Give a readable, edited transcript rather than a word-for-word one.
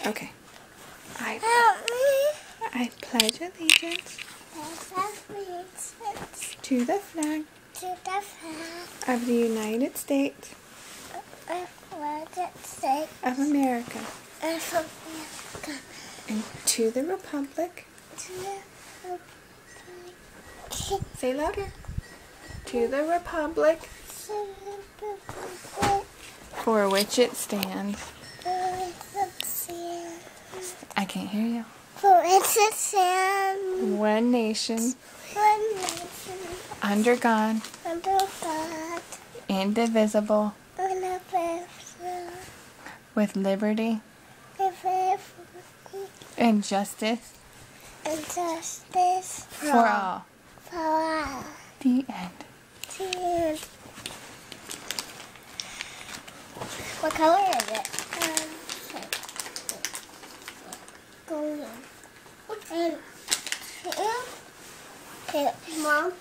Okay. I pledge allegiance to the flag of the United States of America and to the republic, say louder, to the republic for which it stands. I can't hear you. For which it stands. One nation. Under God. Indivisible. With liberty. And justice. For all. The end. What color is it? Golden. Okay, Mom.